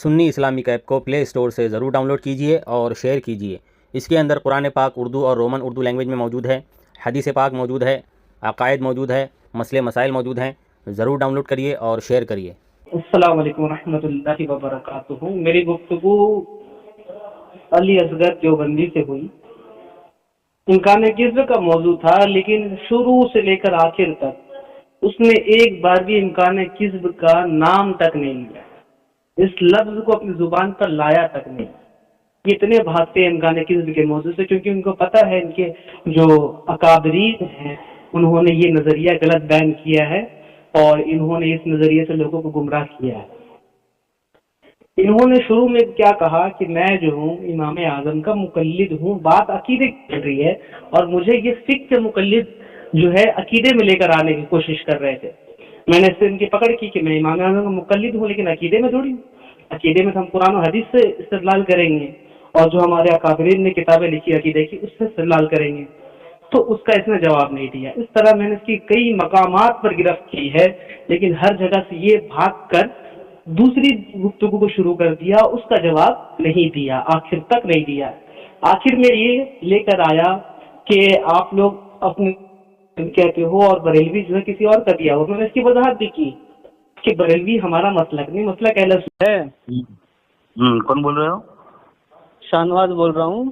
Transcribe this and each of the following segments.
سنی Islamic app کو پلے store سے ضرور ڈاؤن لوڈ کیجئے اور شیئر کیجئے۔ اس کے اندر قرآن پاک اردو اور رومن اردو لینگویج میں موجود ہے، حدیث پاک موجود ہے، عقائد موجود ہے، مسئلے مسائل موجود ہیں۔ ضرور ڈاؤن لوڈ کریے اور شیئر کریے۔ السلام علیکم ورحمۃ اللہ وبرکاتہ۔ میری گفتگو علی اصغر دیوبندی سے ہوئی۔ امکان کذب کا موضوع تھا، لیکن شروع سے لے کر آخر تک اس نے ایک بار بھی امکان کذب کا نام تک نہیں لیا، اس لفظ کو اپنی زبان پر لایا تک نہیں۔ یہ اتنے بھاگتے ہیں امکان کذب کے موضوع سے، کیونکہ ان کو پتہ ہے ان کے جو اکابرین ہیں انہوں نے یہ نظریہ غلط بیان کیا ہے اور انہوں نے اس نظریے سے لوگوں کو گمراہ کیا ہے۔ انہوں نے شروع میں کیا کہا کہ میں جو ہوں امام اعظم کا مقلد ہوں، بات عقیدے کی چل رہی ہے اور مجھے یہ فقہ کے مقلد جو ہے عقیدے میں لے کر آنے کی کوشش کر رہے تھے۔ میں نے اس سے ان کی پکڑ کی کہ میں امام اعظم کا مقلد ہوں، لیکن عقیدے میں تھوڑی ہوں۔ عقیدے میں تو ہم قرآن و حدیث سے استدلال کریں گے اور جو ہمارے اکابرین نے کتابیں لکھی عقیدے کی اس سے استدلال کریں گے۔ تو اس کا اس نے جواب نہیں دیا۔ اس طرح میں نے اس کی کئی مقامات پر گرفت کی ہے، لیکن ہر جگہ سے یہ بھاگ کر دوسری گفتگو کو شروع کر دیا، اس کا جواب نہیں دیا، آخر تک نہیں دیا۔ آخر میں یہ لے کر آیا کہ آپ لوگ اپنے کہتے ہو اور بریلوی جو ہے کسی اور کا دیا ہو۔ میں نے اس کی وضاحت بھی کی کہ بریلوی ہمارا مسلک نہیں، مسلک اہل سنت ہے۔ کون بول رہے ہو؟ شاہنواز بول رہا ہوں۔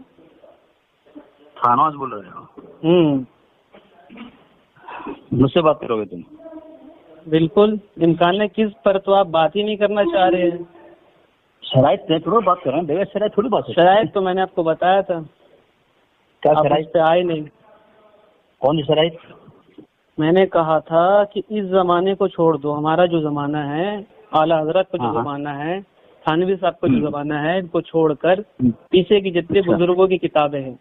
شاہنواز بول رہے ہو؟ مجھ سے بات کرو گے تم؟ بالکل۔ امکان کس پر تو آپ بات ہی نہیں کرنا چاہ رہے ہیں۔ شرائط طے کرو، بات کر رہے ہیں، بغیر شرائط تھوڑی بات ہے۔ شرائط تو میں نے آپ کو بتایا تھا، کیا آپ شرائط؟ اس پہ آئے نہیں۔ کون سی شرائط؟ میں نے کہا تھا کہ اس زمانے کو چھوڑ دو، ہمارا جو زمانہ ہے، اعلیٰ حضرت کا جو زمانہ ہے، تھانوی صاحب کا جو زمانہ ہے، ان کو چھوڑ کر پیچھے کی جتنے بزرگوں کی کتابیں ہیں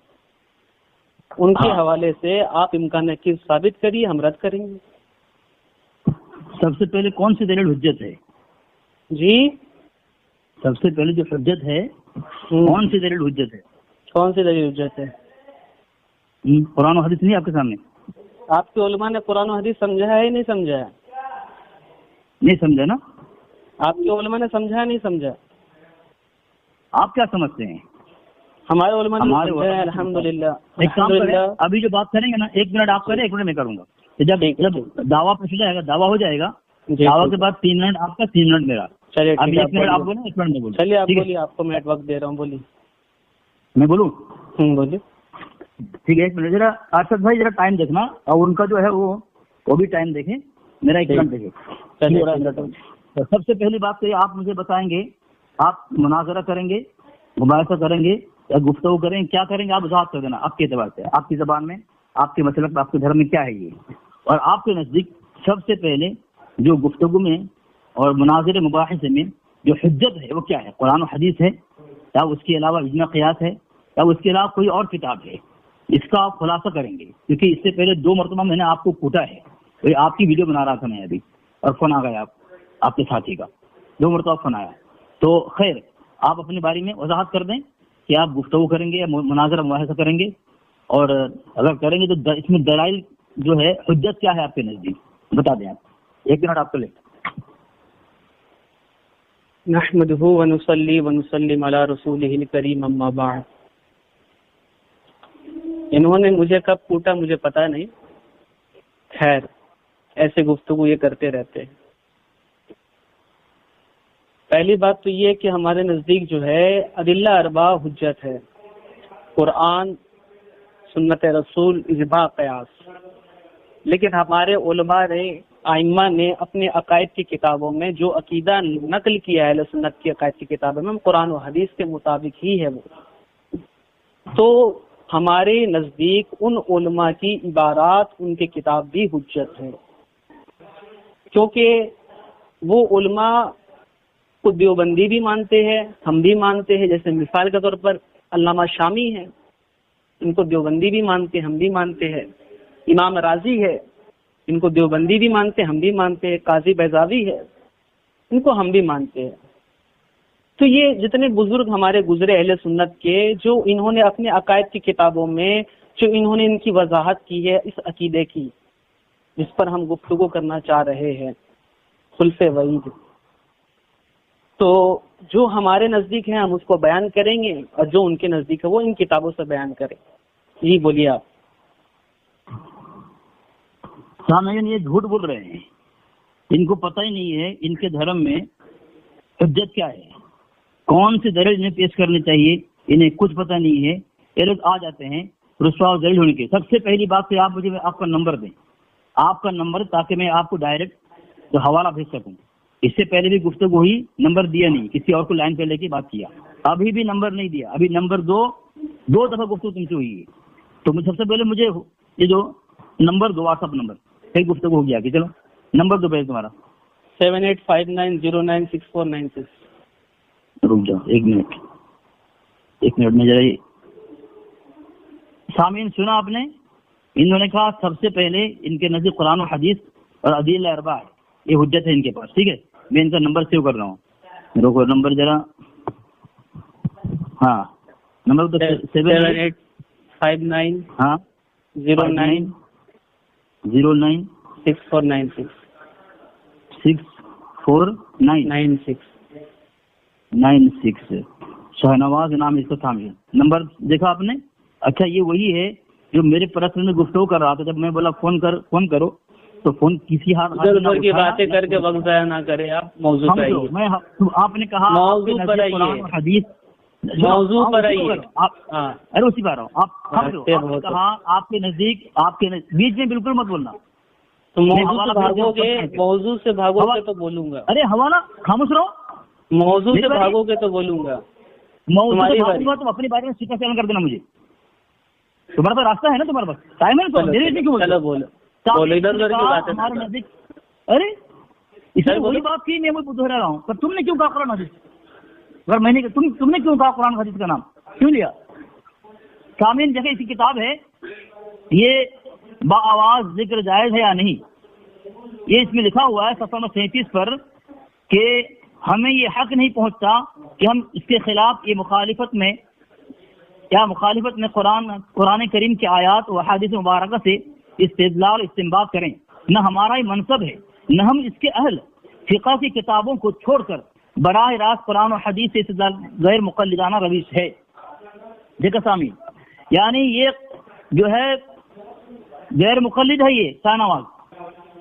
ان کے حوالے سے آپ امکان کس ثابت کریے، ہم رد کریں گے۔ سب سے پہلے کون سی دلیل حجت ہے؟ جی سب سے پہلے جو حجت ہے کون سی دلیل حجت ہے؟ کون سی دلیل حجت ہے؟ قرآن و حدیث نہیں آپ کے سامنے؟ آپ کے علماء نے قرآن و حدیث سمجھا ہے یا نہیں سمجھا ہے؟ نہیں سمجھا نا؟ آپ کے علماء نے سمجھا نہیں سمجھا؟ آپ کیا سمجھتے ہیں؟ ہمارے علماء نے سمجھا ہے، الحمدللہ۔ ایک کام کریں، ابھی جو بات کریں گے نا، 1 منٹ آپ کریں، 1 منٹ میں کروں گا۔ جب دعویٰ پوچھ جائے گا، دعویٰ ہو جائے گا، دعویٰ کے بعد 3 منٹ آپ کا، 3 منٹ میرا۔ چلیے ابھی 1 منٹ آپ بولیں، 1 منٹ میں بولوں۔ چلیے آپ بولیے، آپ کو میں وقت دے رہا ہوں، بولیے۔ میں بولوں؟ بولیے۔ ٹھیک ہے، 1 منٹ ذرا ارشد بھائی، ذرا ٹائم دیکھنا، اور ان کا جو ہے وہ بھی ٹائم دیکھیں، میرا 1 منٹ دیکھیں۔ سب سے پہلی بات تو یہ آپ مجھے بتائیں گے، آپ مناظرہ کریں گے، مباحثہ کریں گے یا گفتگو کریں گے، کیا کریں گے آپ وضاحت کر دینا آپ کے اعتبار سے، آپ کی زبان میں، آپ کے مسلک، آپ کے دھرم میں کیا ہے یہ، اور آپ کے نزدیک سب سے پہلے جو گفتگو میں اور مناظر مباحثے میں جو حجت ہے وہ کیا ہے؟ قرآن و حدیث ہے یا اس کے علاوہ اجماع قیاس ہے یا اس کے علاوہ کوئی اور کتاب ہے؟ اس کا آپ خلاصہ کریں گے، کیونکہ اس سے پہلے 2 مرتبہ میں نے آپ کو کوٹا ہے، تو آپ کی ویڈیو بنا رہا تھا میں ابھی، اور فون آ گیا آپ کے ساتھی کا، 2 مرتبہ فون آیا۔ تو خیر، آپ اپنی باری میں وضاحت کر دیں کہ آپ گفتگو کریں گے یا مناظرہ مباحثہ کریں گے، اور اگر کریں گے تو اس میں دلائل جو ہے حجت کیا ہے آپ کے نزدیک، بتا دیں آپ۔ 1 منٹ آپ کو لیں۔ نحمدہ ونصلی ونسلم علی رسولہ الکریم، اما بعد۔ انہوں نے مجھے کب کوٹا مجھے پتہ نہیں، خیر ایسے گفتگو یہ کرتے رہتے ہیں۔ پہلی بات تو یہ کہ ہمارے نزدیک جو ہے ادلہ اربعہ حجت ہے، قرآن، سنت رسول، اجماع قیاس، لیکن ہمارے علماء نے، ائمہ نے اپنے عقائد کی کتابوں میں جو عقیدہ نقل کیا ہے اہل سنت کی عقائد کی کتابوں میں، قرآن و حدیث کے مطابق ہی ہے وہ۔ تو ہمارے نزدیک ان علماء کی عبارات، ان کی کتاب بھی حجت ہے، کیونکہ وہ علماء کو دیوبندی بھی مانتے ہیں، ہم بھی مانتے ہیں۔ جیسے مثال کے طور پر علامہ شامی ہیں، ان کو دیوبندی بھی مانتے ہیں، ہم بھی مانتے ہیں۔ امام راضی ہے، ان کو دیوبندی بھی مانتے ہیں، ہم بھی مانتے ہیں۔ قاضی بیضاوی ہے، ان کو ہم بھی مانتے ہیں۔ تو یہ جتنے بزرگ ہمارے گزرے اہل سنت کے، جو انہوں نے اپنے عقائد کی کتابوں میں جو انہوں نے ان کی وضاحت کی ہے اس عقیدے کی، جس پر ہم گفتگو کرنا چاہ رہے ہیں، خلف وعید، تو جو ہمارے نزدیک ہے ہم اس کو بیان کریں گے اور جو ان کے نزدیک ہے وہ ان کتابوں سے بیان کریں. جی بولیے آپ. سامعین یہ جھوٹ بول رہے ہیں، ان کو پتہ ہی نہیں ہے ان کے دھرم میں حجت کیا ہے، کون سے دلیل انہیں پیش کرنی چاہیے، انہیں کچھ پتہ نہیں ہے. یہ لوگ آ جاتے ہیں رسوا و ذلیل ہونے کے. سب سے پہلی بات تو آپ مجھے آپ کا نمبر دیں، آپ کا نمبر، تاکہ میں آپ کو ڈائریکٹ حوالہ بھیج سکوں. اس سے پہلے بھی گفتگو ہوئی، نمبر دیا نہیں، کسی اور کو لائن پہ لے کے بات کیا، ابھی بھی نمبر نہیں دیا. ابھی نمبر دو دفعہ گفتگو تم سے ہوئی ہے. تو سب سے پہلے مجھے یہ جو نمبر دو، واٹس ایپ نمبر، پھر گفتگو ہو گیا کہ چلو نمبر دو پہلے تمہارا. 7859096496. رک جاؤ ایک منٹ میں ذرا. سامعین سنا آپ نے، انہوں نے کہا سب سے پہلے ان کے نزدیک قرآن و حدیث اور ادلہ اربعہ ہے، یہ حجت ہے ان کے پاس. ٹھیک ہے، میں ان کا نمبر سیو کر رہا ہوں. روکو نمبر ذرا. ہاں نمبر 7859 ہاں 09 09 6496 6496 96. شہنواز نام اس کا تھا. نمبر دیکھا آپ نے؟ اچھا یہ وہی ہے جو میرے پرسنل میں گفتگو کر رہا تھا. جب میں بولا فون کرو تو فون کسی ادھر کی باتیں کر کے وقت ضائع نہ کرے. آپ موضوع پر آئیے. میں آپ نے کہا موضوع پر آئیے، حدیث موضوع پر آئیے. ارے اسی بار آپ کہا آپ کے نزدیک بیچ میں بالکل مت بولنا. تو موضوع سے بھاگو گے، موضوع سے بھاگو گے تو بولوں گا. ارے حوالہ خاموش رہو. موضوع سے بھاگو گے تو بولوں گا. موضوع تم اپنی بارے میں سیکھا چلن کر دینا. مجھے تمہارے پاس راستہ ہے نا، تمہارے پاس ٹائم ہے نا. چلو بولو ادھر کی بات. ہمارے نزدیک ارے اس نے وہی بات کی، میں وہ دوہرا رہا ہوں. پر تم نے کیوں کہا قرآن حدیث؟ اگر میں نے تم نے کیوں کہا قرآن حدیث کا نام کیوں لیا؟ سامعین جگہ اس کی کتاب ہے، یہ با آواز ذکر جائز ہے یا نہیں، یہ اس میں لکھا ہوا ہے صفحہ نمبر 37 پر کہ ہمیں یہ حق نہیں پہنچتا کہ ہم اس کے خلاف یہ مخالفت میں قرآن کریم کے آیات و احادیث مبارکہ سے استدلال استنباط کریں. نہ ہمارا یہ منصب ہے، نہ ہم اس کے اہل. فقہ کی کتابوں کو چھوڑ کر براہ راست قرآن و حدیث سے استدلال غیر مقلدانہ روش ہے. دیکھا سامعین، یعنی یہ جو ہے غیر مقلد ہے. یہ شاہ نواز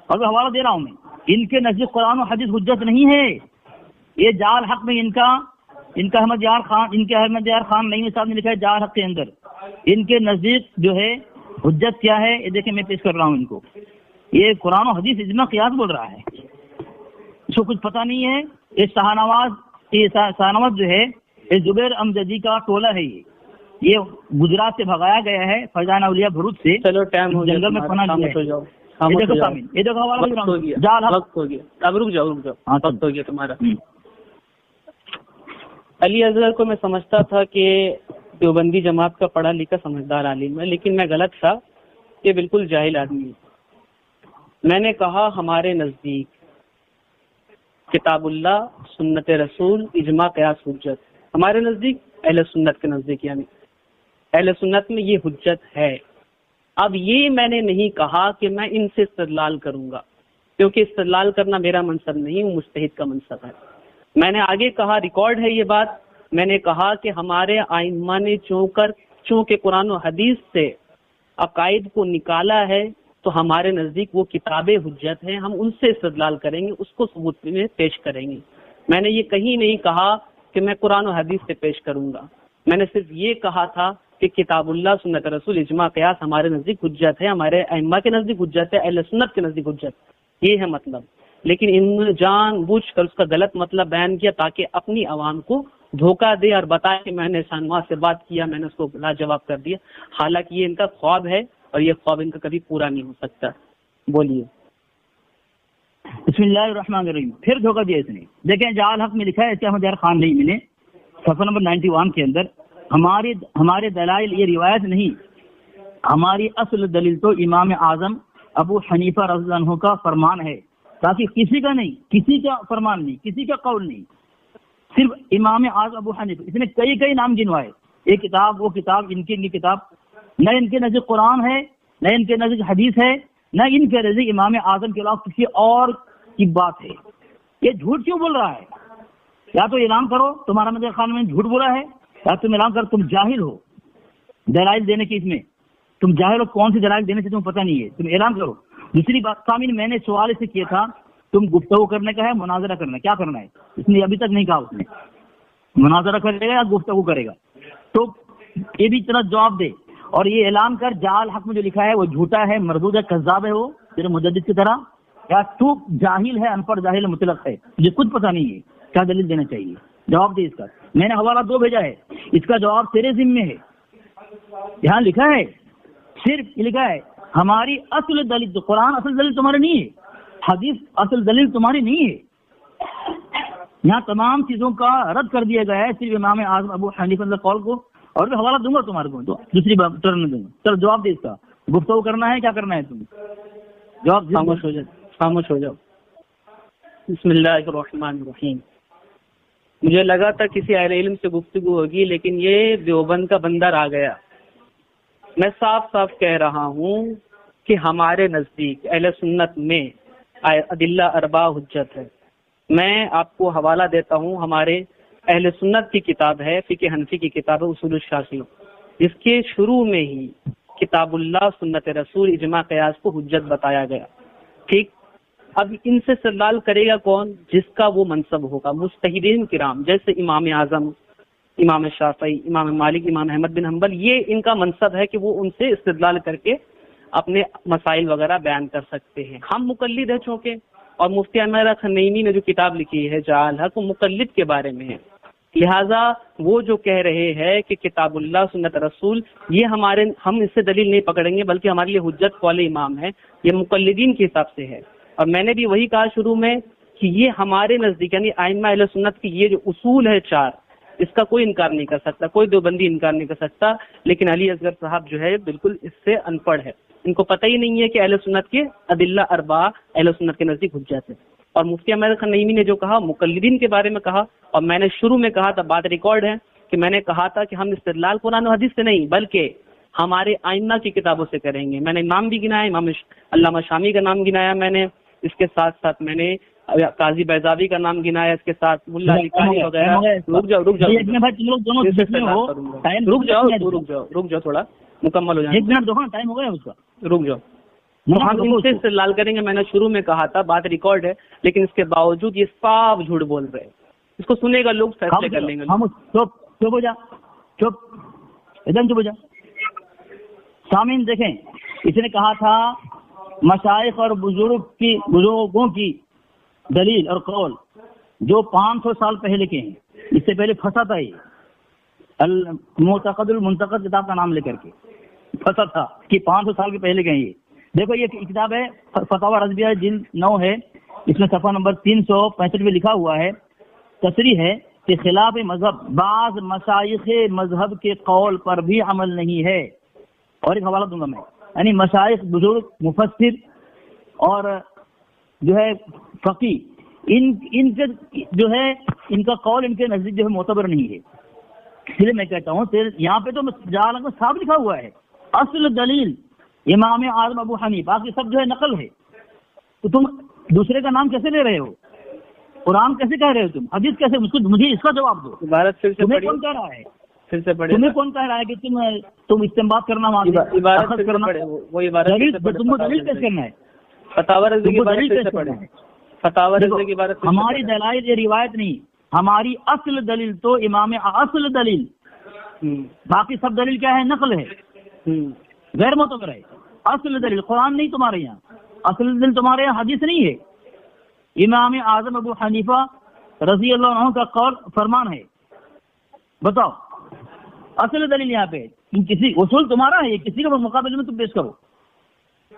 اور حوالہ دے رہا ہوں میں، ان کے نزدیک قرآن و حدیث حجت نہیں ہے. یہ جال حق میں ان کا احمد یار خان نئی صاحب نے لکھا ہے جال حق کے اندر ان کے نزدیک جو ہے حجت کیا ہے. یہ دیکھیں میں پیش کر رہا ہوں ان کو. یہ قرآن و حدیث اجماع قیاس بول رہا ہے، اس کو کچھ پتہ نہیں ہے. یہ شاہ نواز جو ہے یہ زبیر امجدی کا ٹولہ ہے. یہ گجرات سے بھگایا گیا ہے فیضان اولیاء بھروچ سے. چلو ٹائم ہو گیا، جنگل میں پناہ لیا ہے. یہ دیکھو حوالہ جال حق. وقت ہو گیا، اب رک جاؤ وقت ہو گیا تمہارا. علی اصغر کو میں سمجھتا تھا کہ دیوبندی جماعت کا پڑھا لکھا سمجھدار عالم ہے، لیکن میں غلط تھا. یہ بالکل جاہل آدمی ہے. میں نے کہا ہمارے نزدیک کتاب اللہ، سنت رسول، اجماع قیاس حجت. ہمارے نزدیک، اہل سنت کے نزدیک، یعنی اہل سنت میں یہ حجت ہے. اب یہ میں نے نہیں کہا کہ میں ان سے استدلال کروں گا، کیونکہ استدلال کرنا میرا منصب نہیں، وہ مجتہد کا منصب ہے. میں نے آگے کہا، ریکارڈ ہے یہ بات، میں نے کہا کہ ہمارے ائمہ نے چونکہ قرآن و حدیث سے عقائد کو نکالا ہے تو ہمارے نزدیک وہ کتابیں حجت ہیں، ہم ان سے استدلال کریں گے، اس کو ثبوت میں پیش کریں گے. میں نے یہ کہیں نہیں کہا کہ میں قرآن و حدیث سے پیش کروں گا. میں نے صرف یہ کہا تھا کہ کتاب اللہ، سنت رسول، اجماع قیاس ہمارے نزدیک حجت ہے، ہمارے ائمہ کے نزدیک حجت ہے، اہل سنت کے نزدیک حجت. یہ ہے مطلب. لیکن ان جان بوجھ کر اس کا غلط مطلب بیان کیا تاکہ اپنی عوام کو دھوکہ دے اور بتائے کہ میں نے شاہنواز سے بات کیا، میں نے اس کو لاجواب کر دیا. حالانکہ یہ ان کا خواب ہے اور یہ خواب ان کا کبھی پورا نہیں ہو سکتا. بولیے. بسم اللہ الرحمن الرحیم. پھر دھوکہ دیا اس نے. دیکھیں جال حق میں لکھا ہے احمد یار خان نہیں، میں نے صفحہ نمبر 91 کے اندر ہمارے دلائل یہ روایت نہیں، ہماری اصل دلیل تو امام اعظم ابو حنیفہ رضی اللہ عنہ کا فرمان ہے. تاکہ کسی کا نہیں، کسی کا فرمان نہیں، کسی کا قول نہیں، صرف امام اعظم ابو حنیفہ. اس نے کئی نام گنوائے، یہ کتاب وہ کتاب، ان کی کتاب. نہ ان کے نزدیک قرآن ہے، نہ ان کے نزدیک حدیث ہے، نہ ان کے نزدیک امام اعظم کے علاوہ کسی اور کی بات ہے. یہ جھوٹ کیوں بول رہا ہے؟ یا تو اعلان کرو تمہارا میرے خان میں جھوٹ بولا ہے، یا تم اعلان کرو تم جاہل ہو دلائل دینے کی، اس میں تم جاہل ہو کون سی دلائل دینے سے تمہیں پتہ نہیں ہے، تم اعلان کرو۔ دوسری بات سامعین، میں نے سوال اس سے کیا تھا تم گفتگو کرنے کا ہے مناظرہ کرنا ہے، کیا کرنا ہے؟ اس نے ابھی تک نہیں کہا، اس نے مناظرہ کرے گا یا گفتگو کرے گا، تو یہ بھی اتنا جواب دے اور یہ اعلان کر جعل حق میں جو لکھا ہے وہ جھوٹا ہے، مردود ہے، کذاب ہے، وہ تیرے مجدد کی طرح، یا تو جاہل ہے، ان پڑھ جاہل مطلق ہے، مجھے کچھ پتہ نہیں ہے، کیا دلیل دینا چاہیے؟ جواب دے اس کا۔ میں نے حوالہ 2 بھیجا ہے، اس کا جواب تیرے ذمے ہے۔ یہاں لکھا ہے، صرف یہ لکھا ہے ہماری اصل دلیل، تو قرآن اصل دلیل تمہاری نہیں ہے، حدیث اصل دلیل تمہاری نہیں ہے، یہاں تمام چیزوں کا رد کر دیا گیا ہے، صرف امام اعظم ابو حنیفہ کے قول کو، اور بھی حوالہ دوں گا تمہارے کو، تو دوسری بات ٹرن میں دوں گا۔ چلو جواب دے اس کا، گفتگو کرنا ہے کیا کرنا ہے تم؟ جواب خاموش ہو جاؤ، خاموش ہو جاؤ۔ بسم اللہ الرحمن الرحیم۔ مجھے لگا تھا کسی اہل علم سے گفتگو ہوگی، لیکن یہ دیوبند کا بندر آ گیا۔ میں صاف صاف کہہ رہا ہوں کہ ہمارے نزدیک اہل سنت میں ادلہ اربع حجت ہے۔ میں آپ کو حوالہ دیتا ہوں، ہمارے اہل سنت کی کتاب ہے، فقہ حنفی کی کتاب ہے اصول الشافعی، جس کے شروع میں ہی کتاب اللہ، سنت رسول، اجماع قیاس کو حجت بتایا گیا۔ ٹھیک، اب ان سے استدلال کرے گا کون؟ جس کا وہ منصب ہوگا۔ مجتہدین کرام جیسے امام اعظم، امام شافعی، امام مالک، امام احمد بن حنبل، یہ ان کا منصب ہے کہ وہ ان سے استدلال کر کے اپنے مسائل وغیرہ بیان کر سکتے ہیں۔ ہم مقلد ہیں چونکہ، اور مفتی عمر خنینی نے جو کتاب لکھی ہے جعل حق، وہ مقلد کے بارے میں ہے، لہٰذا وہ جو کہہ رہے ہیں کہ کتاب اللہ، سنت رسول، یہ ہم اس سے دلیل نہیں پکڑیں گے، بلکہ ہمارے لیے حجت قول امام ہے، یہ مقلدین کے حساب سے ہے۔ اور میں نے بھی وہی کہا شروع میں کہ یہ ہمارے نزدیک یعنی ائمہ اہل سنت کی یہ جو اصول ہے 4، اس کا کوئی انکار نہیں کر سکتا، کوئی دیوبندی انکار نہیں کر سکتا، لیکن علی اصغر صاحب جو ہے بالکل اس سے ان پڑھ ہے، ان کو پتہ ہی نہیں ہے کہ اہل سنت کے ادلہ اربع اہل سنت کے نزدیک حجت ہے۔ اور مفتی عمر خنینی نے جو کہا مقلدین کے بارے میں کہا، اور میں نے شروع میں کہا تھا، بات ریکارڈ ہے کہ میں نے کہا تھا کہ ہم استدلال قرآن و حدیث سے نہیں بلکہ ہمارے آئمہ کی کتابوں سے کریں گے۔ میں نے نام بھی گنایا، امام علامہ شامی کا نام گنایا میں نے، اس کے ساتھ ساتھ میں نے قاضی بیضاوی کا نام گنایا، اس کے ساتھ ملا علی قاری وغیرہ۔ رک جاؤ تھوڑا مکمل ہو جائے، 1 منٹ دو، ٹائم ہو گیا اس کا، رک جاؤ۔ ہم ان سے استدلال کریں گے، میں نے شروع میں کہا تھا، بات ریکارڈ ہے، لیکن اس کے باوجود یہ صاف جھوٹ بول رہے ہیں۔ اس کو سنے گا لوگ فیصلے کر لیں گے۔ چپ ہو جا، چپ ادھر چپ ہو جا۔ سامعین دیکھیں، اس نے کہا تھا مشائخ اور بزرگوں کی دلیل اور قول جو 500 سال پہلے کے ہیں، اس سے پہلے پھنسا تھا، یہ المعتقد المنتقد کتاب کا نام لے کر کے پھنسا تھا کہ 500 سال کے پہلے کے ہیں۔ یہ دیکھو، یہ کتاب ہے فتاوی رضویہ جلد 9 ہے، اس میں صفحہ نمبر 365 میں لکھا ہوا ہے، تصریح ہے کہ خلاف مذہب بعض مشائخ مذہب کے قول پر بھی عمل نہیں ہے۔ اور ایک حوالہ دوں گا میں، یعنی مشائخ، بزرگ، مفسر اور جو ہے فقی، ان کے جو ہے ان کا قول ان کے نزدیک جو ہے معتبر نہیں ہے۔ اس لیے میں کہتا ہوں یہاں پہ تو جعل میں صاف لکھا ہوا ہے، اصل دلیل امام اعظم ابو حنیفہ، باقی سب جو ہے نقل ہے، تو تم دوسرے کا نام کیسے لے رہے ہو؟ قرآن کیسے کہہ رہے ہو تم؟ حدیث کیسے؟ مجھے اس کا جواب دو۔ عبارت پھر سے تمہیں پڑھیے، کون کہہ رہا ہے؟ پھر سے پڑھیے، تمہیں کون کہہ رہا ہے کہ تم استنباط کرنا عبارت پھر سے پڑھیں، وہ عبارت پھر سے پڑھیں، تم کو دلیل پیش کرنا ہے، فتاوی رضویہ کی عبارت پھر سے پڑھیں، فتاوی رضویہ کی عبارت پھر سے ہماری پڑھیں۔ دلائل یہ روایت نہیں، ہماری اصل دلیل تو امام اصل دلیل، باقی سب دلیل کیا ہے؟ نقل ہے، غیر معتبر ہے۔ اصل دلیل قرآن نہیں تمہارے یہاں، اصل دلیل تمہارے یہاں حدیث نہیں ہے، امام اعظم ابو حنیفہ رضی اللہ عنہ کا قول فرمان ہے۔ بتاؤ اصل دلیل یہاں پہ، کسی اصول تمہارا ہے، کسی کے مقابلے میں تم پیش کرو۔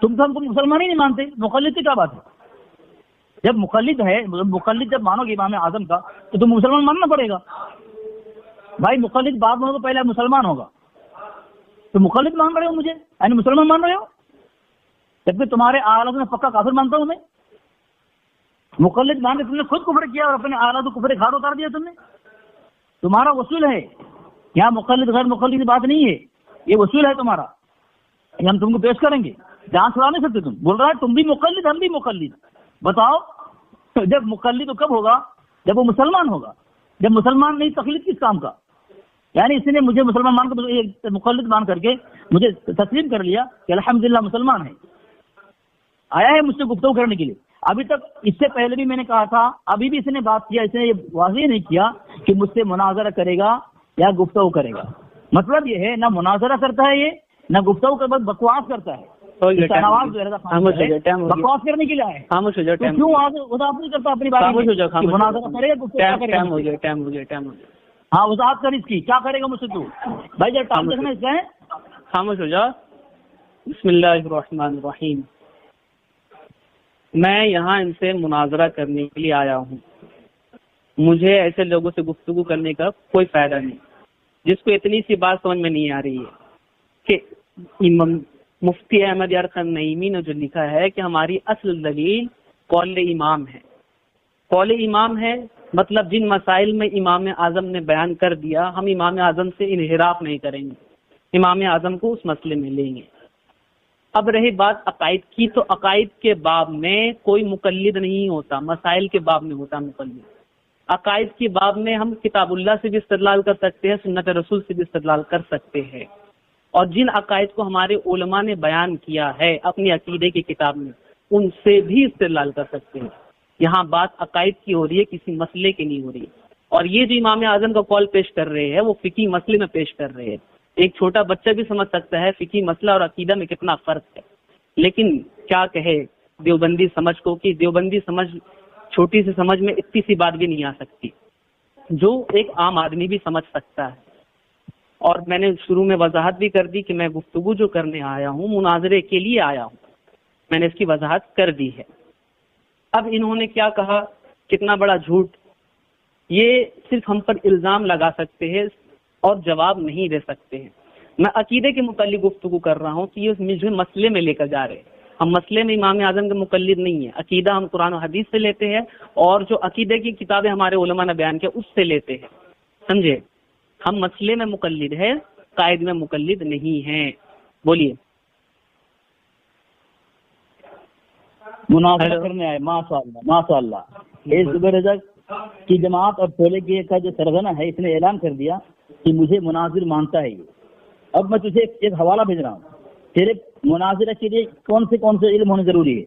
تم تو ہم کو مسلمان ہی نہیں مانتے، مقلد کی کیا بات ہے؟ جب مقلد ہے، مقلد جب مانو گے امام اعظم کا تو تم مسلمان ماننا پڑے گا۔ بھائی مقلد بعد میں ہوگا، پہلے مسلمان ہوگا، تو مقلد مان رہے ہو مجھے، یعنی مسلمان مان رہے ہو، جبکہ تمہارے اعلیٰ میں پکا کافر مانتا ہوں میں۔ مقلد مان کے تم نے خود کفر کیا اور اپنے اعلیٰ کو کفر گھاٹ اتار دیا تم نے۔ تمہارا وصول ہے یہاں، مقلد غیر مقلد کی بات نہیں ہے، یہ وصول ہے تمہارا، یہ ہم تم کو پیش کریں گے، جان چھڑا نہیں سکتے۔ تم بول رہا ہے تم بھی مقلد، ہم بھی مقلد، بتاؤ جب مقلد تو کب ہوگا؟ جب وہ مسلمان ہوگا۔ جب مسلمان نہیں تقلید کس کام کا؟ یعنی اس نے مجھے مسلمان مان کر مقلد مان کر کے مجھے تسلیم کر لیا کہ الحمدللہ مسلمان ہے، آیا ہے مجھ سے گفتگو کرنے کے لیے۔ ابھی تک اس سے پہلے بھی میں نے کہا تھا، ابھی بھی اس نے بات کیا، اس نے یہ واضح نہیں کیا کہ مجھ سے مناظرہ کرے گا یا گفتگو کرے گا۔ مطلب یہ ہے نہ مناظرہ کرتا ہے یہ، نہ گفتگو کے بعد بکواس کرتا ہے۔ بکواس کرنے کے لیے آئے، کیوں وضاحت نہیں کرتا اپنی بات؟ مناظرہ کرے گا، ہاں وضاحت کر اس کی، کیا کرے گا مجھ سے تو؟ بھائی جب ٹائم دیکھنا اس کا ہے، خاموش ہو جاؤ۔ بسم اللہ الرحمن الرحیم۔ میں یہاں ان سے مناظرہ کرنے کے لیے آیا ہوں۔ مجھے ایسے لوگوں سے گفتگو کرنے کا کوئی فائدہ نہیں جس کو اتنی سی بات سمجھ میں نہیں آ رہی ہے کہ مفتی احمد یار خان نعیمی نے جو لکھا ہے کہ ہماری اصل دلیل قول امام ہے۔ قول امام ہے مطلب جن مسائل میں امام اعظم نے بیان کر دیا، ہم امام اعظم سے انحراف نہیں کریں گے، امام اعظم کو اس مسئلے میں لیں گے۔ اب رہی بات عقائد کی، تو عقائد کے باب میں کوئی مقلد نہیں ہوتا، مسائل کے باب میں ہوتا مقلد۔ عقائد کی باب میں ہم کتاب اللہ سے بھی استدلال کر سکتے ہیں، سنت رسول سے بھی استدلال کر سکتے ہیں، اور جن عقائد کو ہمارے علماء نے بیان کیا ہے اپنی عقیدے کی کتاب میں، ان سے بھی استدلال کر سکتے ہیں۔ یہاں بات عقائد کی ہو رہی ہے، کسی مسئلے کی نہیں ہو رہی۔ اور یہ جو امام اعظم کا قول پیش کر رہے ہیں وہ فقہی مسئلے میں پیش کر رہے ہیں۔ ایک چھوٹا بچہ بھی سمجھ سکتا ہے فقہی مسئلہ اور عقیدہ میں کتنا فرق ہے، لیکن کیا کہے دیوبندی سمجھ کو کہ دیوبندی سمجھ، چھوٹی سی سمجھ میں اتنی سی بات بھی نہیں آ سکتی جو ایک عام آدمی بھی سمجھ سکتا ہے۔ اور میں نے شروع میں وضاحت بھی کر دی کہ میں گفتگو جو کرنے آیا ہوں مناظرے کے لیے آیا ہوں، میں نے اس کی وضاحت کر دی ہے۔ اب انہوں نے کیا کہا، کتنا بڑا جھوٹ، یہ صرف ہم پر الزام لگا سکتے ہیں اور جواب نہیں دے سکتے ہیں۔ میں عقیدے کے متعلق گفتگو کر رہا ہوں کہ یہ مجھے مسئلے میں لے کر جا رہے ہیں۔ ہم مسئلے میں امام اعظم کے مقلد نہیں ہیں، عقیدہ ہم قرآن و حدیث سے لیتے ہیں، اور جو عقیدے کی کتابیں ہمارے علماء نے بیان کیا اس سے لیتے ہیں، سمجھے؟ ہم مسئلے میں مقلد ہیں، قائد میں مقلد نہیں ہیں۔ بولیے۔ مناظرہ کرنے آئے، ماشاء اللہ۔ اس زبیر رزق کی جماعت اور ٹولے کا جو سرغنہ ہے، اس نے اعلان کر دیا کہ مجھے مناظر مانتا ہے یہ۔ اب میں تجھے ایک حوالہ بھیج رہا ہوں، تیرے مناظرہ کے لیے کون سے علم ہونا ضروری ہے،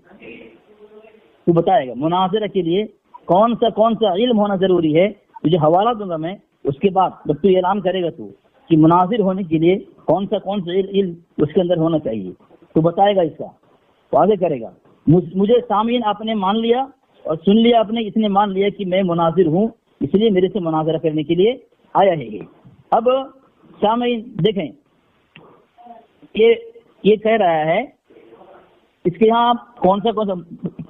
تو بتائے گا مناظرہ کے لیے کون سا علم ہونا ضروری ہے، تجھے حوالہ دوں گا میں۔ اس کے بعد جب تو اعلان کرے گا تو کہ مناظر ہونے کے لیے کون سا علم اس کے اندر ہونا چاہیے، تو بتائے گا، اس کا واضح کرے گا۔ مجھے سامعین آپ نے مان لیا اور سن لیا، اس نے مان لیا کہ میں مناظر ہوں، اس لیے میرے سے مناظرہ کرنے کے لیے آیا ہے یہ۔ اب سامعین دیکھیں، یہ کہہ رہا ہے، اس کے یہاں کون سا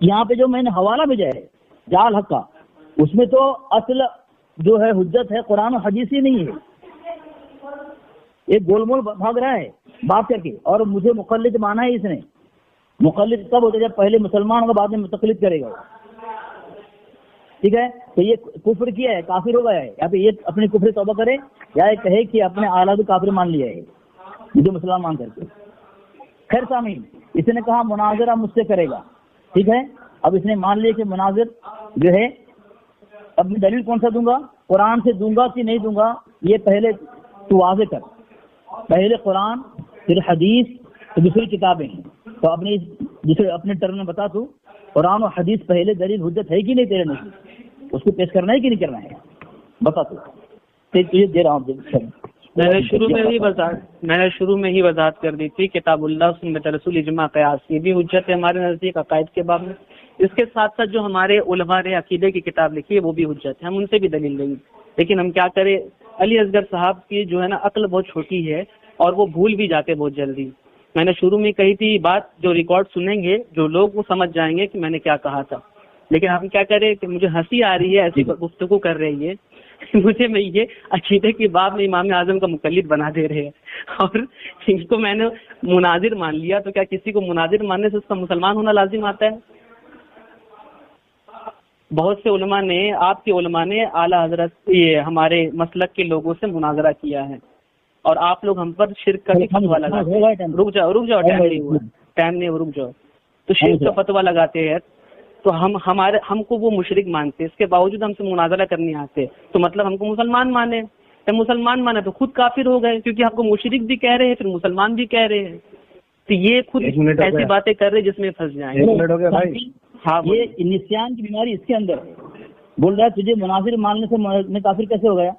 یہاں پہ جو میں نے حوالہ بھیجا ہے جال حق کا، اس میں تو اصل جو ہے حجت ہے قرآن و حدیث ہی نہیں ہے، ایک گول مول بھاگ رہا ہے بات کر کے، اور مجھے مقلد مانا ہے اس نے۔ مقلد کب ہوتا ہے؟ جب پہلے مسلمان ہوگا بعد میں تقلید کرے گا، ٹھیک ہے؟ تو یہ کفر کیا ہے، کافر ہو گیا ہے، یا پھر یہ اپنی کفر توبہ کرے، یا یہ کہے کہ اپنے اعلیٰ کو کافر مان لیا ہے مجھے مسلمان مان کر کے۔ خیر سامعین، اس نے کہا مناظرہ مجھ سے کرے گا، ٹھیک ہے؟ اب اس نے مان لیا کہ مناظر جو ہے، اب میں دلیل کون سا دوں گا، قرآن سے دوں گا کہ نہیں دوں گا، یہ پہلے تو واضح کر۔ پہلے قرآن، پھر حدیث، تو دوسری کتابیں ہیں، تو اپنے ٹرم میں بتا تو قرآن و حدیث پہلے دلیل حجت ہے کہ نہیں تیرے نہیں، اس کو پیش کرنا ہے کہ نہیں کرنا ہے، بتا تو تجھے دے رہا ہوں۔ میں نے شروع میں ہی وضاحت کر دی تھی، کتاب اللہ، سنت رسول، اجماع، قیاس، یہ بھی حجت ہے ہمارے نزدیک عقائد کے باب میں۔ اس کے ساتھ ساتھ جو ہمارے علماء نے عقیدے کی کتاب لکھی ہے وہ بھی حجت ہے، ہم ان سے بھی دلیل لیں گے۔ لیکن ہم کیا کریں، علی اصغر صاحب کی جو ہے نا عقل بہت چھوٹی ہے اور وہ بھول بھی جاتے بہت جلدی۔ میں نے شروع میں کہی تھی بات، جو ریکارڈ سنیں گے جو لوگ وہ سمجھ جائیں گے کہ میں نے کیا کہا تھا، لیکن ہم کیا کریں کہ مجھے ہنسی آ رہی ہے ایسی گفتگو کر رہی ہے، مجھے میں یہ عقیدے کی باب میں امام اعظم کا مقلد بنا دے رہے ہیں، اور اس کو میں نے مناظر مان لیا، تو کیا کسی کو مناظر ماننے سے اس کا مسلمان ہونا لازم آتا ہے؟ بہت سے علماء نے، آپ کے علماء نے اعلیٰ حضرت یہ ہمارے مسلک کے لوگوں سے مناظرہ کیا ہے، اور آپ لوگ ہم پر شرک کا فتویٰ لگاتے ہیں۔ رک جاؤ ٹائم نہیں ہوا، رک جاؤ۔ تو شرک کا فتویٰ لگاتے ہیں، تو ہم کو وہ مشرک مانتے، اس کے باوجود ہم سے مناظرہ کرنے آتے، تو مطلب ہم کو مسلمان مانے، جب مسلمان مانے تو خود کافر ہو گئے، کیونکہ ہم کو مشرک بھی کہہ رہے ہیں، پھر مسلمان بھی کہہ رہے ہیں، تو یہ خود ایسی باتیں کر رہے جس میں پھنس جائیں گے۔ ہاں یہ نسیان کی بیماری اس کے اندر ہے۔ بول رہا ہے تجھے مناظر ماننے سے میں کافر کیسے ہو گیا؟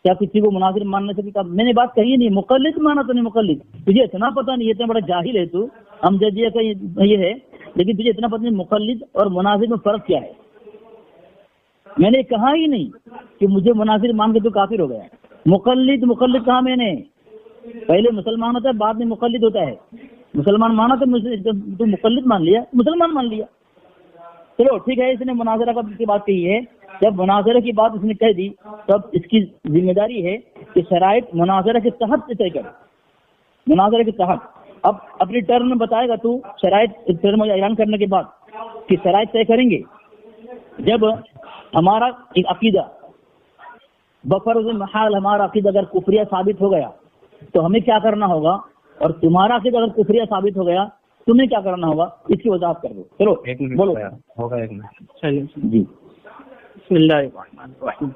کیا کسی کو مناظر ماننے سے بھی میں نے بات کہی نہیں، مقلد مانا تو نہیں مقلد، تجھے اتنا پتہ نہیں، اتنا بڑا جاہل ہے تو، ہم جدیہ کا یہ ہے، لیکن تجھے اتنا پتہ نہیں مقلد اور مناظر میں فرق کیا ہے۔ میں نے کہا ہی نہیں کہ مجھے مناظر مان کے تو کافر ہو گیا۔ مقلد کہا میں نے، پہلے مسلمان ہوتا ہے بعد میں مقلد ہوتا ہے۔ مسلمان مانا تو مقلد مان لیا، مسلمان مان لیا۔ چلو ٹھیک ہے، اس نے مناظرہ کی بات کہی ہے، جب مناظرہ کی بات اس نے کہہ دی تب اس کی ذمہ داری ہے کہ شرائط مناظرہ کے تحت طے کرے، مناظرہ کے تحت۔ اب اپنی ٹرم میں بتائے گا تو شرائط ٹرم اعلان کرنے کے بعد کہ شرائط طے کریں گے جب ہمارا عقیدہ بفرض محال ہمارا عقیدہ اگر کفریہ ثابت ہو گیا تو ہمیں کیا کرنا ہوگا، اور تمہارا عقیدہ اگر کفریہ ثابت ہو گیا تمہیں کیا کرنا ہوگا، اس کی وضاحت کر دو۔ چلو بولو ہوگا ایک منٹ جی۔ بسم اللہ الرحمن الرحیم۔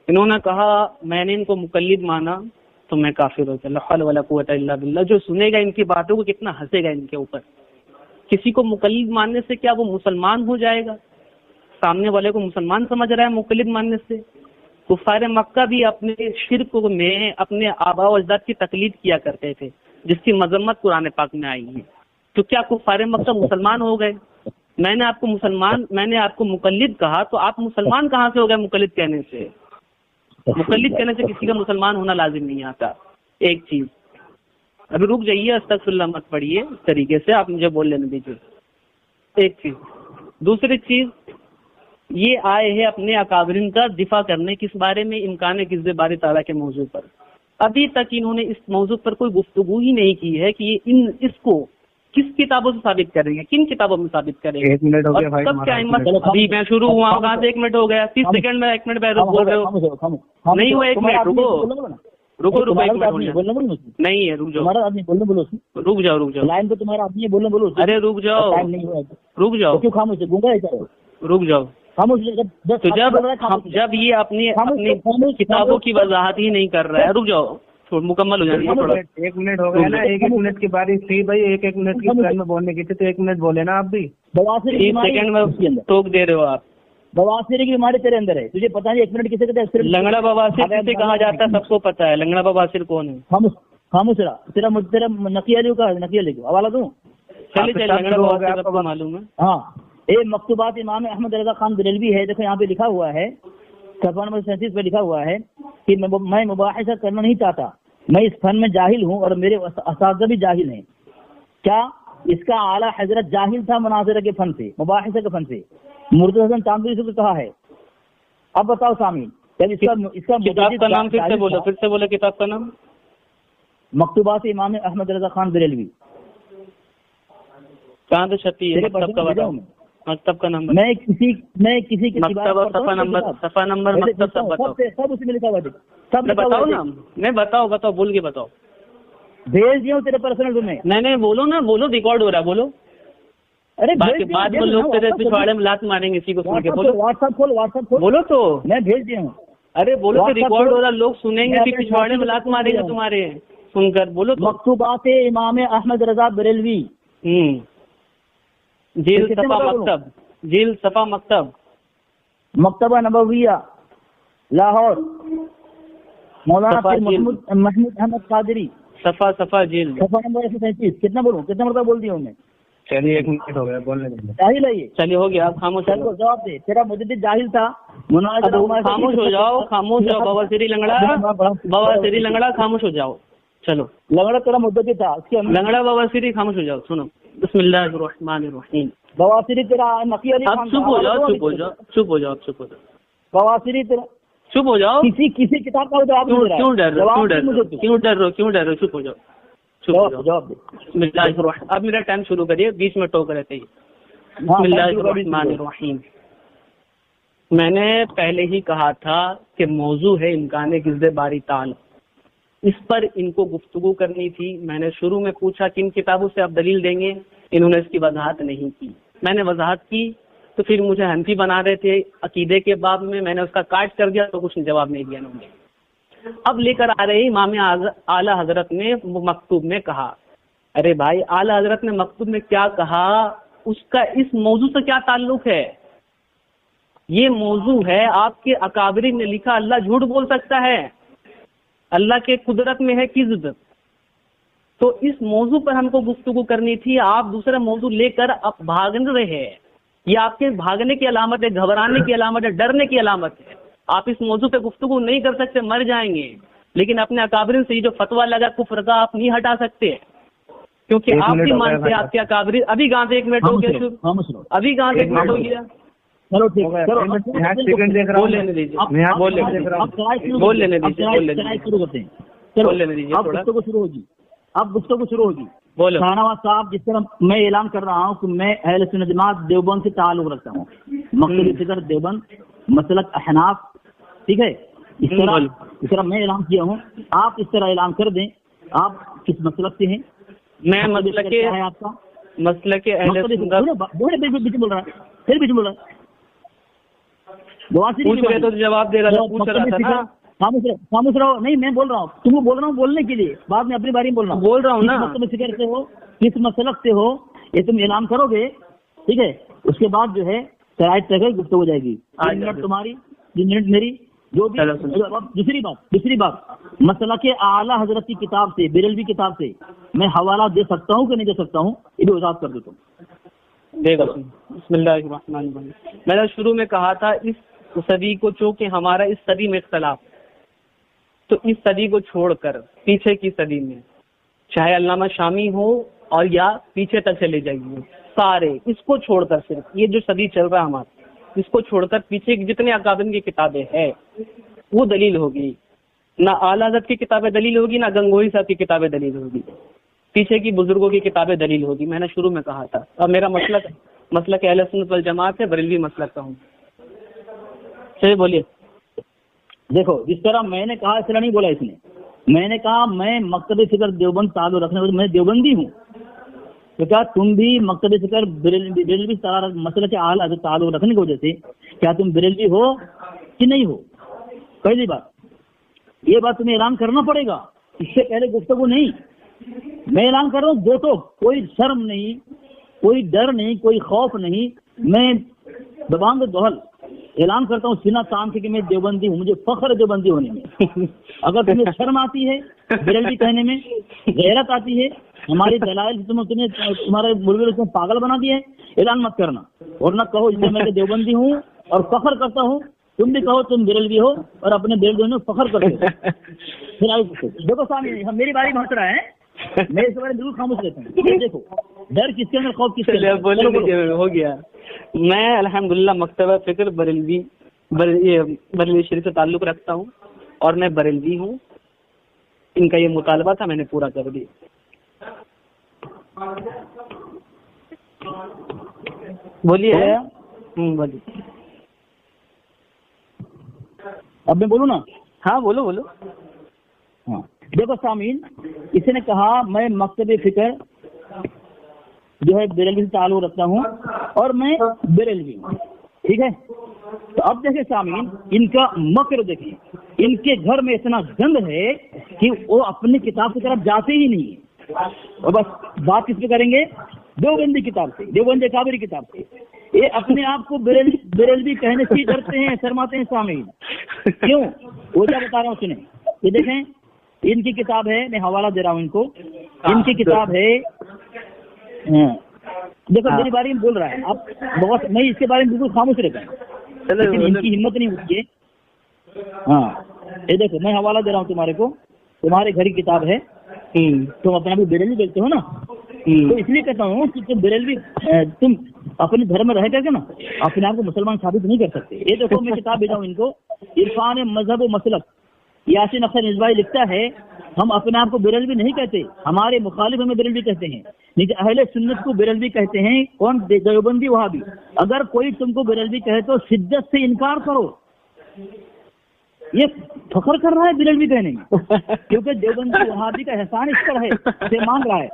انہوں نے کہا میں نے ان کو مقلد مانا تو میں کافر ہو گیا، لا حول ولا قوۃ الا باللہ۔ جو سنے گا ان کی باتوں کو کتنا ہنسے گا ان کے اوپر۔ کسی کو مقلد ماننے سے کیا وہ مسلمان ہو جائے گا؟ سامنے والے کو مسلمان سمجھ رہا ہے مقلد ماننے سے؟ کفار مکہ بھی اپنے شرک میں اپنے آباء و اجداد کی تقلید کیا کرتے تھے، جس کی مذمت قرآن پاک میں آئی ہے۔ تو کیا کفار مکہ مسلمان ہو گئے؟ میں نے آپ کو مقلد کہا تو آپ مسلمان کہاں سے ہو گئے؟ مقلد کہنے سے، مقلد کہنے سے کسی کا مسلمان ہونا لازم نہیں آتا۔ ایک چیز، ابھی رک جائیے، استغفر اللہ مت پڑھیے اس طریقے سے، آپ مجھے بول لینے دیجیے۔ ایک چیز، دوسری چیز، یہ آئے ہیں اپنے اکابرین کا دفاع کرنے، کس بارے میں؟ امکان کذب باری تعالیٰ کے موضوع پر۔ ابھی تک انہوں نے اس موضوع پر کوئی گفتگو ہی نہیں کی ہے کہ یہ اس کو کس کتابوں سے ثابت کریں گے، کن کتابوں میں ثابت کریں گے۔ کب کیا ہمت؟ ابھی میں شروع ہوا ہوں، کہاں سے 1 منٹ ہو گیا، 30 سیکنڈ میں 1 منٹ بول رہے ہو، نہیں ہوا 1 منٹ، رکو 1 منٹ نہیں ہے، رک جاؤ لائن تو تمہارا آدمی ہے، بولنا بولو، ارے رک جاؤ کیوں خاموش ہے؟ گونگا ہے؟ رک جاؤ۔ تو جب یہ اپنی کتابوں کی وضاحت ہی نہیں کر رہا ہے، رک جاؤ، مکمل ہو جائے گا۔ 1 منٹ ہو گیا نا، 1 منٹ کی باری تھی بھائی، 1 منٹ کی ٹائم میں بولنے کی تھی تو 1 منٹ بولے نا آپ بھی۔ 30 سیکنڈ میں ٹوک دے رہے ہو آپ۔ بواسیر کی بیماری تیرے اندر ہے، تجھے پتا نہیں 1 منٹ کسے کہتے ہیں؟ لنگڑا بواسیر کسے کہا جاتا ہے؟ سب کو پتا ہے لنگڑا بواسیر کون ہے۔ خاموش رہا، تیرا نقی علی کا نقی علی کو حوالہ دوں؟ چلیے لنگڑا بواسیر سب کو معلوم ہے۔ ہاں، یہ مکتوبات امام احمد رضا خان بریلوی ہے، دیکھو یہاں پہ لکھا ہوا ہے، صفحہ نمبر 37 پہ لکھا ہوا ہے کہ میں مباحثہ کرنا نہیں چاہتا، میں اس فن میں جاہل ہوں اور میرے اساتذہ بھی جاہل ہیں۔ کیا اس کا اعلیٰ حضرت جاہل تھا مناظرہ کے فن سے، مباحثہ کے فن سے؟ مرتضی حسن چاندوری سے کہا ہے۔ اب بتاؤ سامعین، جب اس کا کتاب کا نام پھر سے بولو کتاب کا نام؟ مکتوبات امام احمد رضا خان بریلوی۔ کہاں سے چھپی ہے؟ مکتب کا بتاؤ، مکتب کا نمبر۔ میں کسی صفحہ نمبر مکتب سب بتاؤ، سب اس میں لکھا ہوا ہے، سب بتاؤ نا، نہیں بتاؤ بول کے بتاؤ۔ بھیج دیا ہوں تیرے پرسنل تمہیں۔ نہیں بولو نا، بولو، ریکارڈ ہو رہا ہے، بولو۔ ارے بعد میں لوگ تیرے پچھواڑے میں لات ماریں گے اسی کو سن کے، بولو۔ واٹس ایپ کھول، بولو تو، میں بھیج دیا ہوں۔ ارے بولو تو، ریکارڈ ہو رہا، لوگ سنیں گے کہ پچھواڑے میں لات ماریں گے تمہارے، سن کر بولو تو۔ مکتوبات امام احمد رضا بریلوی، جیل صفا مکتب، مکتبہ نبویہ لاہور، مولانا محمود احمد قادری، صفا جیل، صفحہ نمبر 137۔ کتنا بولوں، کتنا مرتبہ بول دیا ہوں میں؟ چلیے 1 منٹ ہو گیا، بولنے دیں۔ جاہل ہے یہ، چلیے ہو گیا، آپ خاموش کو جواب دے۔ تیرا مجدد جاہل تھا، خاموش ہو جاؤ، بواسیری لنگڑا خاموش ہو جاؤ۔ چلو، لنگڑا تیرا مدتی تھا، اس کے لنگڑا بواسیری خاموش ہو جاؤ، سنو۔ بسم اللہ الرحمن الرحیم۔ بواسیری تیرا نقی علی خان، چپ ہو جاؤ، بواسیری تیرا، چپ ہو جاؤ۔ کسی کتاب کا جواب کیوں ڈر رہے؟ چپ ہو جاؤ، جواب دے۔ بسم اللہ الرحمن، اب میرا ٹائم شروع کریے، بیچ میں ٹوک رہتے ہی۔ بسم اللہ الرحمن الرحیم۔ میں نے پہلے ہی کہا تھا کہ موضوع ہے امکان کذب باری تعالی، اس پر ان کو گفتگو کرنی تھی۔ میں نے شروع میں پوچھا کن کتابوں سے آپ دلیل دیں گے، انہوں نے اس کی وضاحت نہیں کی۔ میں نے وضاحت کی تو پھر مجھے حنفی بنا رہے تھے عقیدے کے باب میں نے اس کا کاٹ کر دیا تو کچھ جواب نہیں دیا انہوں نے. اب لے کر آ رہے امام اعلیٰ حضرت نے مکتوب میں کہا. ارے بھائی اعلیٰ حضرت نے مکتوب میں کیا کہا اس کا اس موضوع سے کیا تعلق ہے؟ یہ موضوع ہے آپ کے اکابرین نے لکھا اللہ جھوٹ بول سکتا ہے، اللہ کے قدرت میں ہے کذب. تو اس موضوع پر ہم کو گفتگو کرنی تھی، آپ دوسرا موضوع لے کر اب بھاگ رہے ہیں. یہ آپ کے بھاگنے کی علامت ہے، گھبرانے کی علامت ہے، ڈرنے کی علامت ہے. آپ اس موضوع پہ گفتگو نہیں کر سکتے، مر جائیں گے. لیکن اپنے اکابرین سے یہ جو فتویٰ لگا کفر کا آپ نہیں ہٹا سکتے، کیونکہ آپ بھی مانتے ہیں آپ کے اکابرین. ابھی کہاں سے 1 منٹ ہو گیا، ابھی کہاں سے 1 منٹ ہو گیا. چلو ٹھیک ہے، بول لینے دیجیے، بول لینے دیجیے. اب گفتگو شروع ہوگی. شاہ نواز صاحب، جس طرح میں اعلان کر رہا ہوں کہ میں اہل سنت جماعت دیوبند سے تعلق رکھتا ہوں، مکتبی فکر دیوبند، مسلک احناف، ٹھیک ہے. اس طرح میں اعلان کیا ہوں، آپ اس طرح اعلان کر دیں آپ کس مسلک سے ہیں. میں مسلک ہے آپ کا، مسلک اہل سنت. بول رہا ہے پھر بھی بول رہا ہے، پوچھ رہے تو جواب دے رہا، پوچھ رہا تھا نا. خاموش رہو. نہیں میں بول رہا ہوں، تم کو بول رہا ہوں بولنے کے لیے، بعد میں اپنی باری میں بول رہا ہوں نا. فکر سے ہو، کس مسلک سے ہو، یہ تم اعلان کرو گے، ٹھیک ہے. اس کے بعد جو ہے شرائط طے کر گفتگو ہو جائے گی. 3 منٹ تمہاری، 3 منٹ میری، جو بھی. دوسری بات مسلک اعلیٰ حضرت کی کتاب سے، بریلوی کتاب سے میں حوالہ دے سکتا ہوں کہ نہیں دے سکتا ہوں، یہ بھی وضاحت کر دو تم. دے گا. بسم اللہ الرحمن الرحیم. میں نے شروع میں کہا تھا اس صدی کو، چونکہ ہمارا اس صدی میں اختلاف، تو اس صدی کو چھوڑ کر پیچھے کی صدی میں، چاہے علامہ شامی ہو اور یا پیچھے تک چلے جائیے، سارے اس کو چھوڑ کر، صرف یہ جو صدی چل رہا ہے ہمارا، اس کو چھوڑ کر پیچھے جتنے اکابرین کی کتابیں ہیں وہ دلیل ہوگی. نہ اعلیٰ حضرت کی کتابیں دلیل ہوگی، نہ گنگوہی صاحب کی کتابیں دلیل ہوگی، پیچھے کی بزرگوں کی کتابیں دلیل ہوگی. میں نے شروع میں کہا تھا. اور میرا مسلک اہل سنت والجماعت ہے، بریلوی مسلک کا ہوں. چلیے بولیے. دیکھو، جس طرح میں نے کہا اس طرح نہیں بولا اس نے. میں نے کہا میں مکتبی فکر دیوبند تعلق رکھنے والے، میں دیوبندی ہوں. تو کیا تم بھی مکتبی فکر بریلوی مسلک اعلیٰ حضرت تعلق رکھنے کی وجہ سے کیا تم بریلوی ہو کہ نہیں ہو؟ پہلی بات یہ بات تمہیں اعلان کرنا پڑے گا، اس سے پہلے گفتگو نہیں. میں اعلان کر رہا ہوں، تو کوئی شرم نہیں، کوئی ڈر نہیں، کوئی خوف نہیں. میں دبانگ دوہل اعلان کرتا ہوں سینہ تان سے کہ میں دیوبندی ہوں، مجھے فخر ہے دیوبندی ہونے میں. اگر تمہیں شرم آتی ہے بریلوی کہنے میں، غیرت آتی ہے، ہماری دلائل تمہیں تمہارے ملوث کو پاگل بنا دیا ہے، اعلان مت کرنا. اور نہ کہو اس میں دیوبندی ہوں اور فخر کرتا ہوں. تم بھی کہو تم بریلوی ہو اور اپنے بریلوی میں فخر کرتے ہو. دیکھو سامنے میری باری میں ہنس رہا ہے، میں اس بارے میں بالکل خاموش رہتا ہوں. دیکھو ڈر کس کے اندر، خوف کس کے اندر. ہو گیا. میں الحمدللہ مکتبہ فکر بریلوی شریف سے تعلق رکھتا ہوں اور میں بریلوی ہوں. ان کا یہ مطالبہ تھا، میں نے پورا کر دیا. بولیے. بولیے. اب میں بولوں نا؟ ہاں بولو. ہاں دیکھو سامعین، اس نے کہا میں مکتبی فکر جو ہے بریلوی سے تعلق رکھتا ہوں اور میں بریلوی ہوں، ٹھیک ہے. تو اب دیکھیں سامعین، ان کا مکر دیکھیں، ان کے گھر میں اتنا گند ہے کہ وہ اپنی کتاب کی طرف جاتے ہی نہیں ہیں. اور بس بات کس پہ کریں گے؟ دیوبندی کتاب سے، دیوبندی اکابری کتاب سے. یہ اپنے آپ کو بریلوی کہنے سے ڈرتے ہیں، شرماتے ہیں سامعین. کیوں؟ وہ کیا بتا رہا ہوں سنیں. یہ دیکھیں ان کی کتاب ہے، میں حوالہ دے رہا ہوں ان کو. ان کی کتاب ہے، دیکھو میری بارے میں بول رہا ہے. اب بہت میں اس کے بارے میں بالکل خاموش رہتا ہوں، لیکن ان کی ہمت نہیں ہوتی ہے. ہاں یہ دیکھو میں حوالہ دے رہا ہوں تمہارے کو، تمہارے گھر کی کتاب ہے. تم اپنا بھی بریلوی دیکھتے ہو نا، تو اس لیے کہتا ہوں کہ تم بریلوی، تم اپنے دھرم میں رہ کر کے نا اپنے آپ کو مسلمان ثابت نہیں کر سکتے. یہ دیکھو میں کتاب بھیجا ہوں ان کو، عرفان مذہب و مسلک. یاسین اختر نزوائی لکھتا ہے ہم اپنے آپ کو بریلوی نہیں کہتے، ہمارے مخالف ہمیں بریلوی کہتے ہیں، لیکن اہل سنت کو بریلوی کہتے ہیں. کون؟ دیوبندی وہابی. اگر کوئی تم کو بریلوی کہے تو شدت سے انکار کرو. یہ فخر کر رہا ہے بریلوی کہنے میں، کیونکہ دیوبندی وہابی کا احسان اس پر ہے، سے مانگ رہا ہے.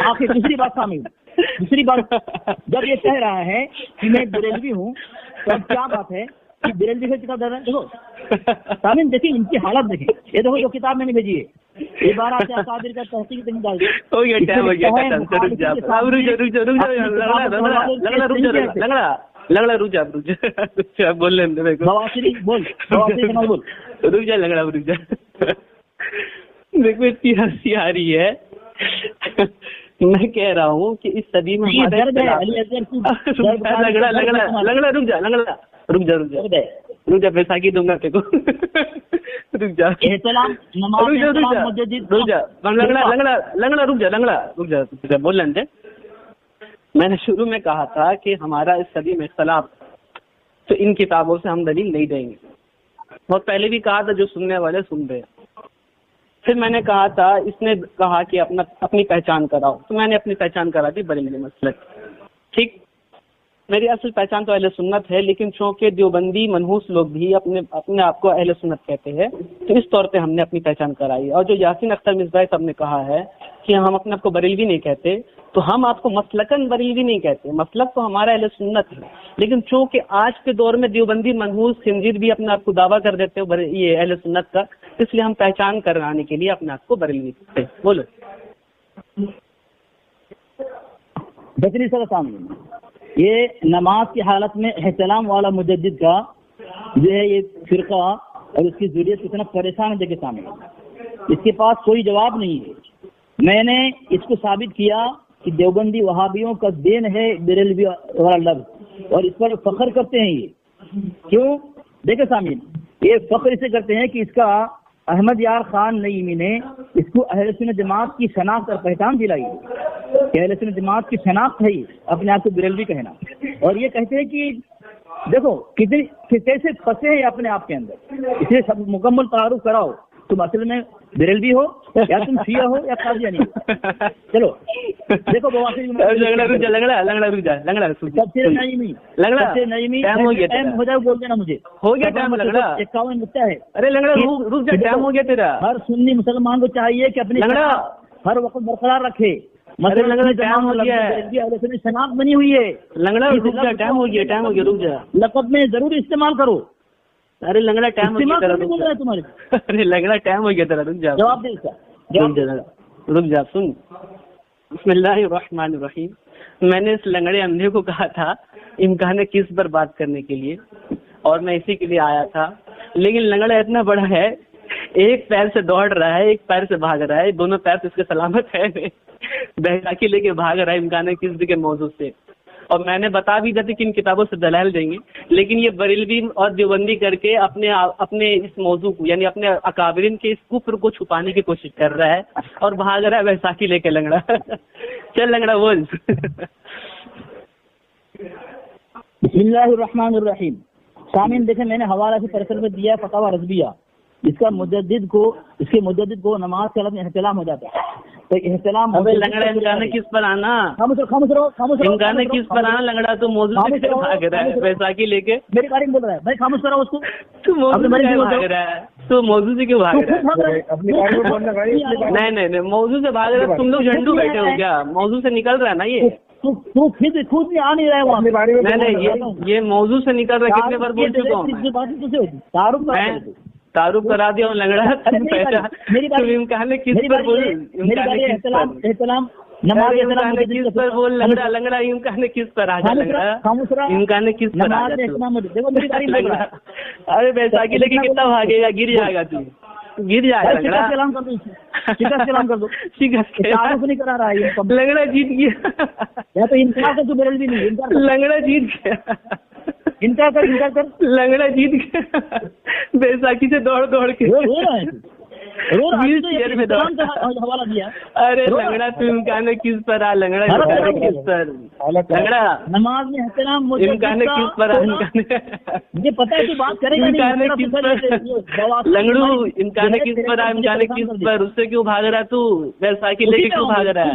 آخر دوسری بات شامل، دوسری بات، جب یہ کہہ رہا ہے کہ میں بریلوی ہوں تو اب کیا بات ہے کہ بریلوی سے کتاب دے رہا ہے؟ دیکھو سامعین دیکھیں ان کی حالت دیکھیں، یہ دیکھو جو کتاب میں نے بھیجی ہے یہ بار آپ اکابر کا تحقیق نہیں ڈال ہو گیا ٹائم، ہو گیا رک جا لنگڑا رک جا بول لیں بواسری بول بواسری جمال بول رک جا لنگڑا رک جا. دیکھو اتنی ہنسی آ رہی ہے، میں کہہ رہا ہوں کہ اس صدی میں رک جا بیساکھی دوں گا تیرے کو. رک جا لنگڑا بول لیں. میں نے شروع میں کہا تھا کہ ہمارا اس صدی میں اختلاف، تو ان کتابوں سے ہم دلیل نہیں دیں گے. بہت پہلے بھی کہا تھا، جو سننے والے سن رہے ہیں. پھر میں نے کہا تھا، اس نے کہا کہ اپنی پہچان کراؤ، تو میں نے اپنی پہچان کرا دی بریلوی مسلک. ٹھیک، میری اصل پہچان تو اہل سنت ہے، لیکن چونکہ دیوبندی منحوس لوگ بھی اپنے آپ کو اہل سنت کہتے ہیں، تو اس طور پہ ہم نے اپنی پہچان کرائی. اور جو یاسین اختر مصباحی صاحب نے کہا ہے کہ ہم اپنے آپ کو بریلوی نہیں کہتے، تو ہم آپ کو مسلکن بریلوی نہیں کہتے، مسلک تو ہمارا اہل سنت ہے. لیکن چونکہ آج کے دور میں دیوبندی منحوس خنزیر بھی اپنے آپ کو دعویٰ کر دیتے ہو یہ اہل سنت کا، اس لیے ہم پہچان کرانے کے لیے اپنے آپ کو بریلوی کہتے ہیں. بولو. بہترین سر سامنے یہ نماز کی حالت میں احتلام والا مجدد کا جو ہے یہ فرقہ اور اس کی ضروریت کتنا پریشان ہے. دیکھے سامنے اس کے پاس کوئی جواب نہیں ہے. میں نے اس کو ثابت کیا کہ دیوبندی وہابیوں کا دین ہے بریلوی والا لفظ، اور اس پر فخر کرتے ہیں. یہ کیوں؟ دیکھیں سامعین، یہ فخر اسے کرتے ہیں کہ اس کا احمد یار خان نعیمی نے اس کو اہل سنت جماعت کی شناخت اور پہچان دلائی کہ اہل سنت جماعت کی شناخت ہے اپنے آپ کو بریلوی کہنا. اور یہ کہتے ہیں کہ دیکھو کیسے پھنسے ہیں اپنے آپ کے اندر، اسے سب مکمل تعارف کراؤ، تم اصل میں بریلوی ہو یا تم شیعہ ہو یا قادیانی ہو. چلو دیکھو بول دینا مجھے ہو گیا ٹائم. 51 نقطہ ہے. ارے لنگڑا رک جا، ٹائم ہو گیا تیرا. ہر سنی مسلمان کو چاہیے کہ اپنی ہر وقت برقرار رکھے. شناخت بنی ہوئی ہے. لنگڑا رک جا، ٹائم ہو گیا، ٹائم ہو گیا، رک جا. لقب میں ضرور استعمال کرو. ارے لنگڑا ٹائم ہو گیا تیرا، تمہارے. ارے لنگڑا ٹائم ہو گیا تیرا، رک جا. جواب دے اس کا، رک جا سن. بسم اللہ الرحمن الرحیم. میں نے اس لنگڑے اندھے کو کہا تھا امکان ہے کس پر بات کرنے کے لیے، اور میں اسی کے لیے آیا تھا. لیکن لنگڑا اتنا بڑا ہے، ایک پیر سے دوڑ رہا ہے، ایک پیر سے بھاگ رہا ہے، دونوں پیر سے اس کے سلامت ہے، بہتاکی لے کے بھاگ رہا ہے امکان ہے کس کے موضوع سے. اور میں نے بتا بھی دیتے کہ ان کتابوں سے دلائل دیں گے، لیکن یہ بریلوی اور دیوبندی کر کے اپنے اس موضوع کو، یعنی اپنے اکابرین کے اس کفر کو چھپانے کی کوشش کر رہا ہے اور بھاگ رہا ہے بیساکھی لے کے. لنگڑا چل لنگڑا بول. بسم اللہ الرحمن الرحیم. سامعین دیکھیں، میں نے حوالہ سے پرسل میں دیا فتاوی رضویہ. اس کے مجدد کو نماز کے حالت میں احتلام ہو جاتا ہے. تو احتلام لنگڑا امکان کس پر آنا، امکان کس پر آنا. لنگڑا تو موضوع سے بھاگ رہا ہے بیساکھی لے کے. میری بارے میں بول رہا ہے بھائی، خاموش کرو اس کو. تو موضوع سے بھاگ رہا ہے، تو موضوع سے کیوں بھاگ رہا ہے؟ نہیں موضوع سے بھاگ رہا ہے. تم لوگ جھنڈو بیٹھے ہو کیا؟ موضوع سے نکل رہا ہے نا یہ. خود بھی آ نہیں رہا ہے وہاں. نہیں یہ موضوع سے نکل رہا ہے. کتنے بار بول چکا ہوں میں، تعارف کرا دیا ہوں. لنگڑا امکان کس پر بول، احتلام کس پر بول. لنگڑا امکان کس پر آ جا. لنگڑا امکان کس پر آ جا. ارے بیساکھی لے کے کتنا بھاگے گا، گر جائے گا، تو گر جائے گا. لنگڑا جیت گیا. لنگڑا جیت گیا. لنگڑا جیت گیا بیساکھی سے دوڑ کے. حوالہ دیا. ارے لنگڑا تو امکان کس پر آ. لنگڑا کس پر. لنگڑا نماز میں احترام امکان کس پر آ. مجھے پتا ہے کہ بات کرے گا. لنگڑو امکان کس پر آ. امکان کس پر. اس سے کیوں بھاگ رہا ہے تو؟ بیساکھی لے کے کیوں بھاگ رہا ہے؟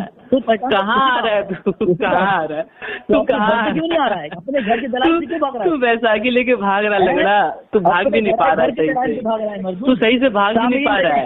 کہاں آ رہا ہے تو؟ کہاں آ رہا ہے تو؟ کہاں کیوں نہیں آ رہا ہے؟ اپنے گھر کے دلال سے کیوں بھاگ رہا ہے؟ تو بیساکھی لے کے بھاگ رہا. لنگڑا تو بھاگ بھی نہیں پا رہا ہے صحیح سے. تو صحیح سے بھاگ بھی نہیں پا رہا ہے.